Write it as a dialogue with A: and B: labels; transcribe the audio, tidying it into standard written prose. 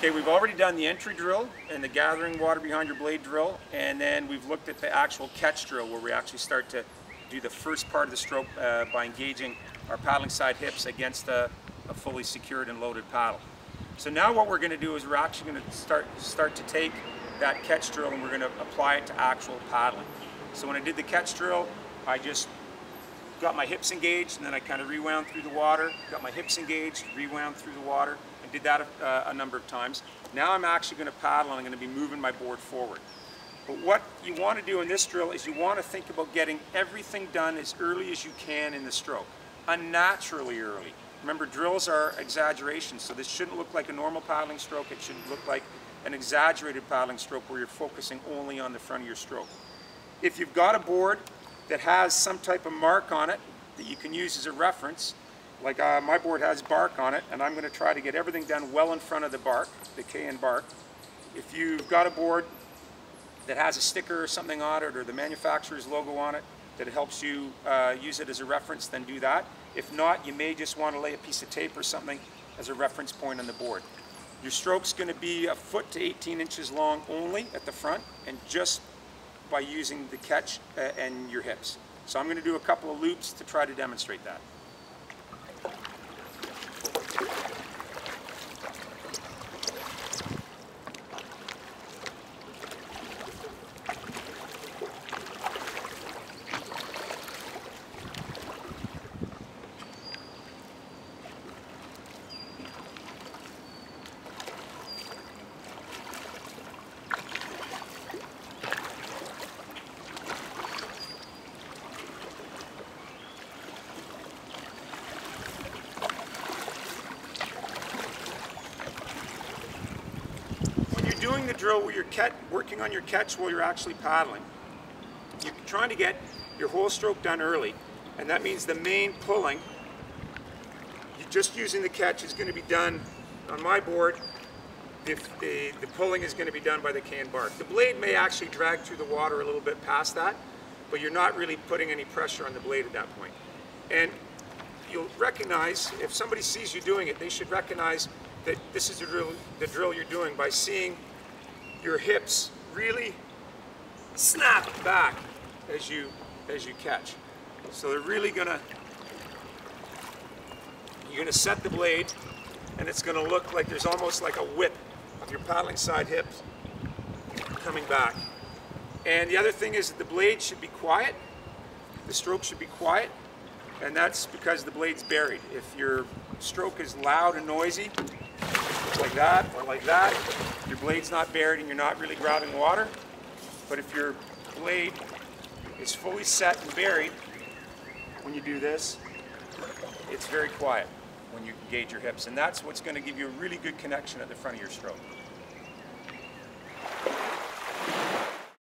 A: Okay, we've already done the entry drill and the gathering water behind your blade drill, and then we've looked at the actual catch drill where we actually start to do the first part of the stroke by engaging our paddling side hips against a fully secured and loaded paddle. So now what we're going to do is we're actually going to start to take that catch drill and we're going to apply it to actual paddling. So when I did the catch drill, I just got my hips engaged and then I kind of rewound through the water, got my hips engaged, rewound through the water. I did that a number of times. Now I'm actually going to paddle and I'm going to be moving my board forward. But what you want to do in this drill is you want to think about getting everything done as early as you can in the stroke, unnaturally early. Remember, drills are exaggerations, so this shouldn't look like a normal paddling stroke. It should look like an exaggerated paddling stroke where you're focusing only on the front of your stroke. If you've got a board that has some type of mark on it that you can use as a reference, like my board has bark on it, and I'm going to try to get everything done well in front of the bark, the Cain bark. If you've got a board that has a sticker or something on it, or the manufacturer's logo on it, that helps you use it as a reference, then do that. If not, you may just want to lay a piece of tape or something as a reference point on the board. Your stroke's going to be 1 foot to 18 inches long only at the front, and just by using the catch and your hips. So I'm going to do a couple of loops to try to demonstrate that. Doing the drill where you're working on your catch while you're actually paddling, you're trying to get your whole stroke done early, and that means the main pulling, just using the catch, is going to be done on my board. The pulling is going to be done by the Cain bark. The blade may actually drag through the water a little bit past that, but you're not really putting any pressure on the blade at that point. And you'll recognize, if somebody sees you doing it, they should recognize that this is the drill you're doing by seeing your hips really snap back as you catch. So they're really you're gonna set the blade, and it's gonna look like there's almost like a whip of your paddling side hips coming back. And the other thing is that the blade should be quiet, the stroke should be quiet, and that's because the blade's buried. If your stroke is loud and noisy, like that or like that, your blade's not buried and you're not really grabbing water. But if your blade is fully set and buried, when you do this, it's very quiet when you engage your hips, and that's what's going to give you a really good connection at the front of your stroke.